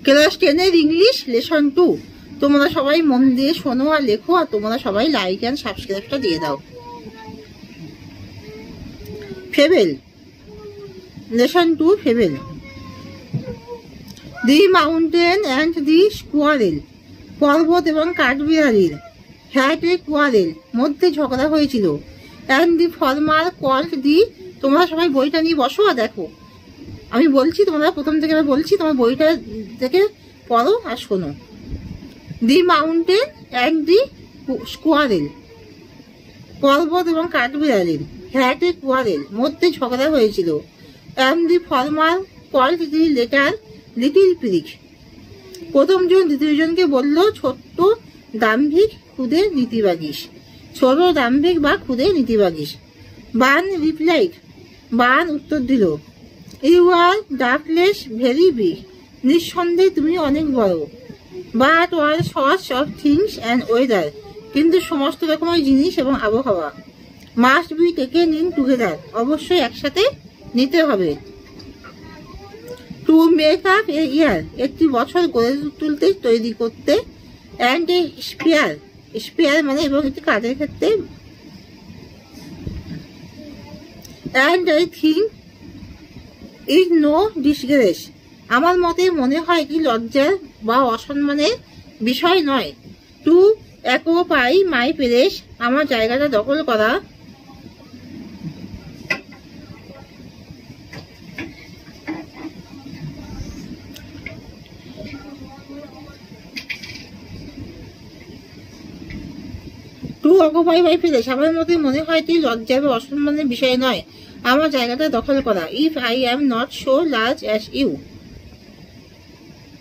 Class 10-এর English lesson 2। তোমরা সবাই মন দিয়ে শোনো আর লেখো, আর তোমরা সবাই লাইক অ্যান্ড সাবস্ক্রাইবটা দিয়ে দাও। Fable, lesson 2, fable. The mountain and the squirrel, পর্বত এবং কাঠবিড়ালির। হ্যাড এ কোয়ারেল, মধ্যে ঝগড়া হয়েছিল। And the former called the, তোমরা সবাই বইটা নিয়ে বসো আর দেখো, আমি বলছি তোমরা প্রথম থেকে আমি বলছি, তোমার বইটা থেকে পড়ো আর শোনো। The mountain and the squirrel, পর্বত এবং কাঠবিড়ালির। হ্যাড এ কোয়ারেল, মধ্যে ঝগড়া হয়েছিল। And the former called the latter little pig, প্রথমজন দ্বিতীয়জনকে বলল ছোট্ট দাম্ভিক খুদে নীতিবাগীশ, ছোট দাম্ভিক বা খুদে নীতিবাগীশ। বান রিপ্লাইড, বান উত্তর দিল, you are doubtless very big, নিঃসন্দেহে তুমি অনেক বড়। But all sorts of things and weather, কিন্তু সমস্ত রকমের জিনিস এবং আবহাওয়া। Must be taken in together, অবশ্যই একসাথে নিতে হবে। To make up a year, একটি বছর গড়ে তুলতে, তৈরি করতে। অ্যান্ড এ স্পেয়ার, স্পেয়ার মানে এবং একটি কাজের ক্ষেত্রে। And I think is no disgrace, আমার মতে মনে হয় কি লজ্জার বা অসম্মানের বিষয় নয়। টু অ্যাকোপাই মাই প্লেস, আমার জায়গাটা দখল করা। টু অকুপাই মাই প্লেস, আমার মতে মনে হয় কি লজ্জার বা অসম্মানের বিষয় নয় আমার জায়গাটা দখল করা। If I am not so large as you,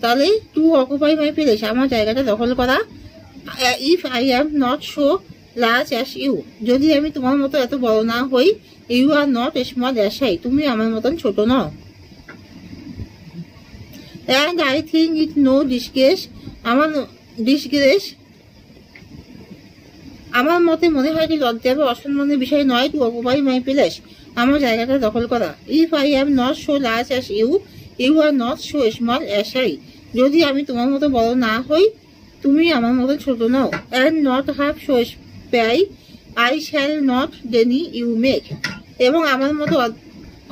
তাহলে টু অকুপাই মাই প্লেস, আমার জায়গাটা দখল করা। If I am not so large as you, যদি আমি তোমার মতো এত বড় না হই। You are not small as I, তুমি আমার মতন ছোট নও। And I think it no disgrace, আমার ডিসগ্রেস, আমার মতে মনে হয় কি লজ্জা বা অসম্মানের বিষয় নয় টু অকুপাই মাই প্লেস, আমার জায়গাটা দখল করা। If I am not so large as you, you are not so small as I, যদি আমি তোমার মতো বড় না হই, তুমি আমার মতো ছোট নও। And not half so spry, I shall not deny you make, এবং আমার মতো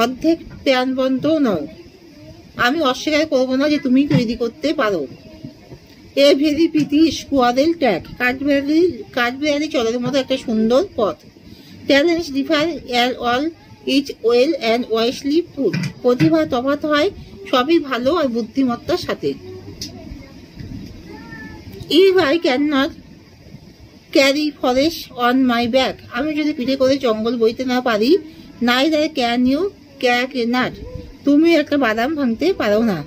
অর্ধেক প্রাণবন্তও নও, আমি অস্বীকার করবো না যে তুমি তৈরি করতে পারো। A very pretty squirrel track, কাঠবিড়ালি চলার মতো একটা সুন্দর পথ। Talents differ all is well and wisely put, প্রতিভা তফাৎ হয় সবই ভালো আর বুদ্ধিমত্তার সাথে। If I can not carry forest on my back, আমি যদি পিঠে করে জঙ্গল বইতে না পারি। Neither can you crack a nut, তুমি একটা বাদাম ভাঙতে পারো না।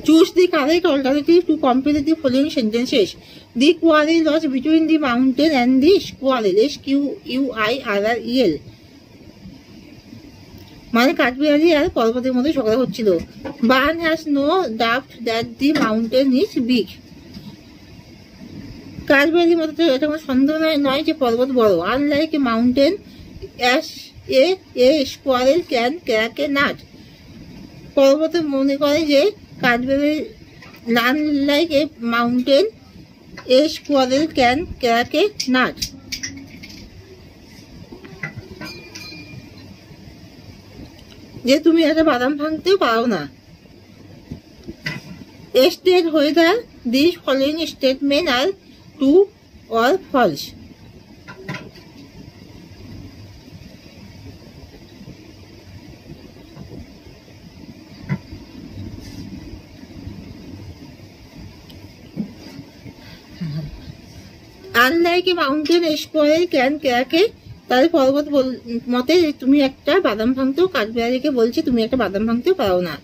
Choose the correct alternative to complete the following sentences. The quarrel was between the mountain and the squirrel, SQUIRREL, মানে কাঠবিড়ালি আর পর্বতের মধ্যে ঝগড়া হচ্ছিল। Bun has no doubt that the mountain is big, কাঠবিড়ালির মধ্যে এটা কোনো সন্দেহ নয় যে পর্বত বড়। Unlike a mountain as a squirrel can crack a nut, পর্বতে মনে করে যে কাঠবিড়ালি। Unlike a mountain a squirrel can crack a nut, যে তুমি একটা বাদাম ভাঙতেও পারো না। State whether this following statement are true or false, unlike a mountain squirrel can crack a, তাহলে পর্বত মতে তুমি একটা বাদাম ভাঙতেও, কাঠবিড়ালিকে বলছে তুমি একটা বাদাম ভাঙতেও পারো না।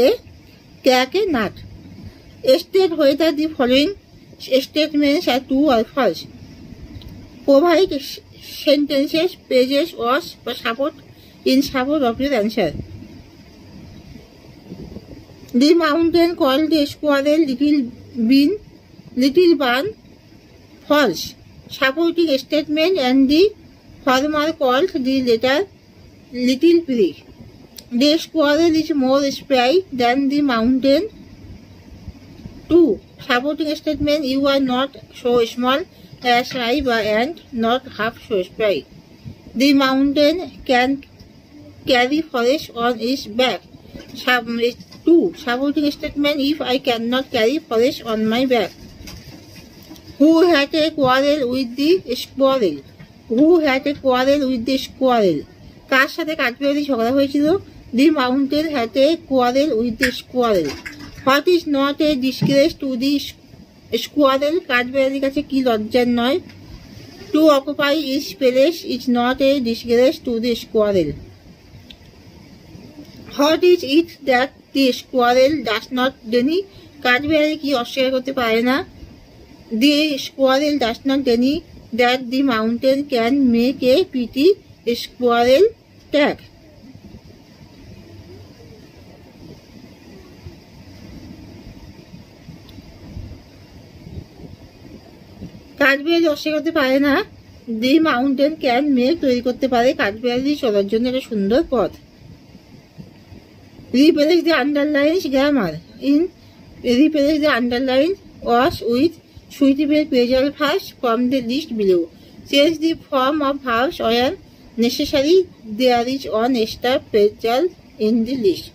A crack a nut. State whether the following statements are true or false, provide sentences pages was বা support in support of your answer. The mountain called the squirrel little Bun, false, supporting statement and the farmer called the letter little pig. The squirrel is more spry than the mountain. 2. Supporting statement, you are not so small as I and not half so spry. The mountain can carry forest on its back. 2. Supporting statement, if I cannot carry forest on my back. Who had a quarrel with the squirrel? Who had a quarrel with the squirrel? কার সাথে কাঠবিড়ালি ঝগড়া হয়েছিল? The mountain had a quarrel with the squirrel. What is not a disgrace to the squirrel? কাঠবিড়ালির কাছে কি লজ্জার নয়? To occupy its place is not a disgrace to the squirrel. What is it that the squirrel does not deny? কাঠবিড়ালি কি অস্বীকার করতে পারে না? The squirrel does not deny that the mountain can make a pretty squirrel tag. কাঠবিড়ালি অস্বীকার করতে পারে না দি mountain can make তৈরি করতে পারে কাঠবিড়ালি চলার জন্য একটা সুন্দর পথ। Replace the underlined grammar. In replace the underlined words with suitable phrasal verbs from the list below. Change the form of verbs where necessary. There is one extra phrasal in the list.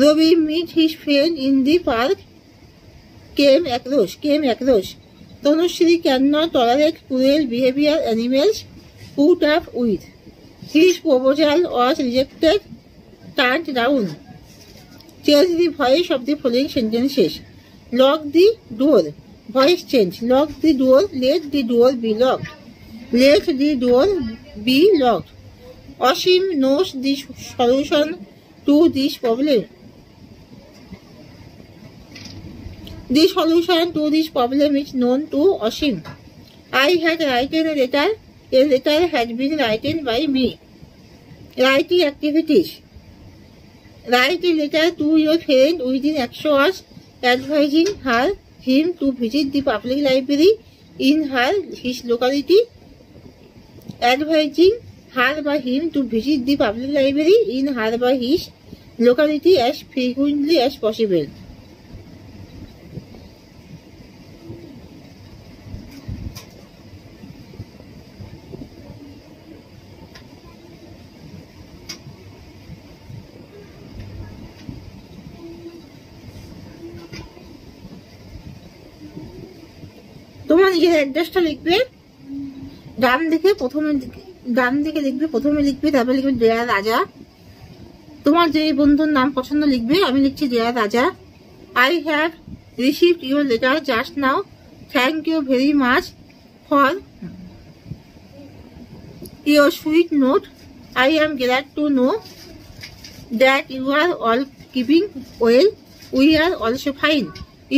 Ravi met his friend in the park. Came across. Tanushree cannot tolerate cruel behavior animals put up with. His proposal was rejected, turned down. Change the voice of the following sentences. Lock the door. Voice change. Lock the door. Let the door be locked. Let the door be locked. Asim knows the solution to this problem. The solution to this problem is known to Asim. I had written a letter. A letter had been written by me. Writing activities. Write a letter to your friend within 100 words advising him to visit the public library in his locality. Advising her by him to visit the public library in her by his locality as frequently as possible. তোমার নিজের অ্যাড্রেসটা লিখবে, ডান দিকে প্রথমে লিখবে, তারপরে লিখবে দেয়া রাজা। তোমার যে বন্ধুর নাম পছন্দ লিখবে। আমি লিখছি দেয়া রাজা। I have received your letter just now. Thank you very much for your sweet note. I am glad to know that you are all keeping well. We are also fine.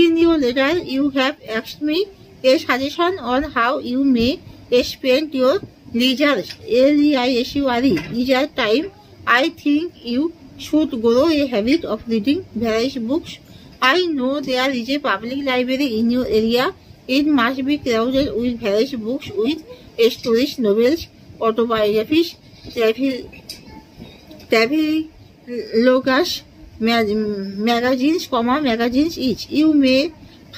In your letter, you have asked me a suggestion on how you may spend your leisure time. I think you should grow a habit of reading various books. I know there is a public library in your area. It must be crowded with various books with stories, novels, autobiographies, travelogues, magazines each. You may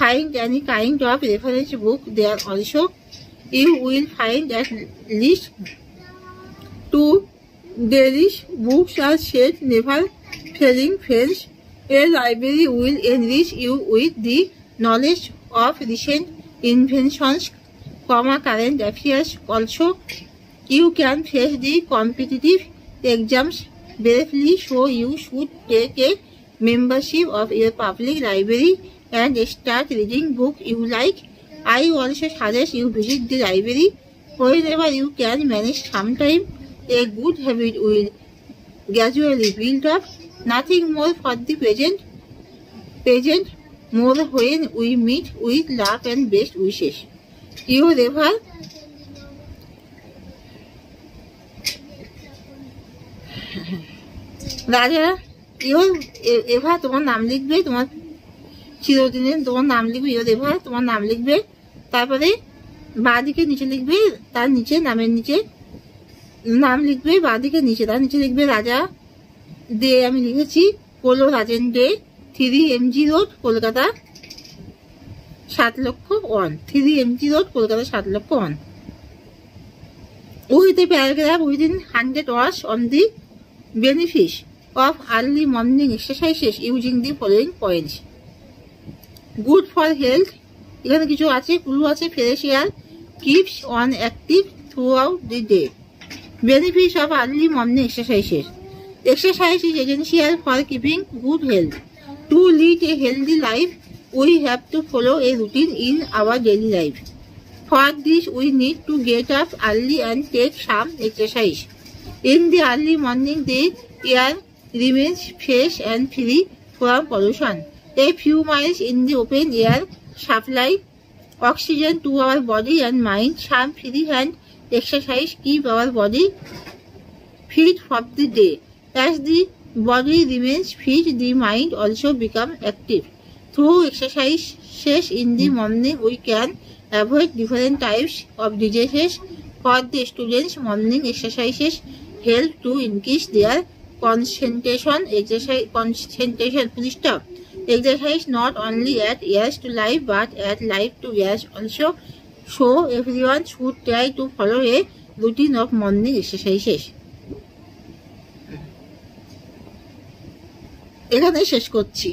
find any kind of reference book there also. You will find at least 2 daily books are said never failing friends. A library will enrich you with the knowledge of recent inventions, current affairs also. You can face the competitive exams bravely, so you should take a membership of your public library and start reading books you like. I also suggest you visit the library whenever you can manage sometime. A good habit will gradually build up. Nothing more for the present. More when we meet with love and best wishes. Your ever রাজা। তোমার নাম লিখবে, তোমার চিরদিনের তোমার নাম লিখবে, your ever তোমার নাম লিখবে, তারপরে বাঁদিকে নিচে লিখবে, তার নিচে নামের নিচে নাম লিখবে, বাঁদিকে নিচে তার নিচে লিখবে রাজা দে, আমি লিখেছি polo Rajen day, 3 MG road Kolkata 7,01,000, 3 MG road Kolkata 7,01,000. With a paragraph within 100 words on the benefits of early morning exercises using the following points. Good for health, এখানে কিছু আছে, ক্লু আছে, fresh air keeps one active throughout the day. Benefits of early morning exercises. Exercise is essential for keeping good health. To lead a healthy life, we have to follow a routine in our daily life. For this, we need to get up early and take some exercise. In the early morning, the air remains fresh and free from pollution. A few miles in the open air supply oxygen to our body and mind. Some free hand exercise keep our body fit for the day. As the body remains fit, the mind also becomes active. Through exercises in the morning, we can avoid different types of diseases. For the students, morning exercises help to increase their concentration. Please stop. Exercise not only adds years to life but adds life to years also. So everyone should try to follow a routine of morning exercises. এখানে শেষ করছি।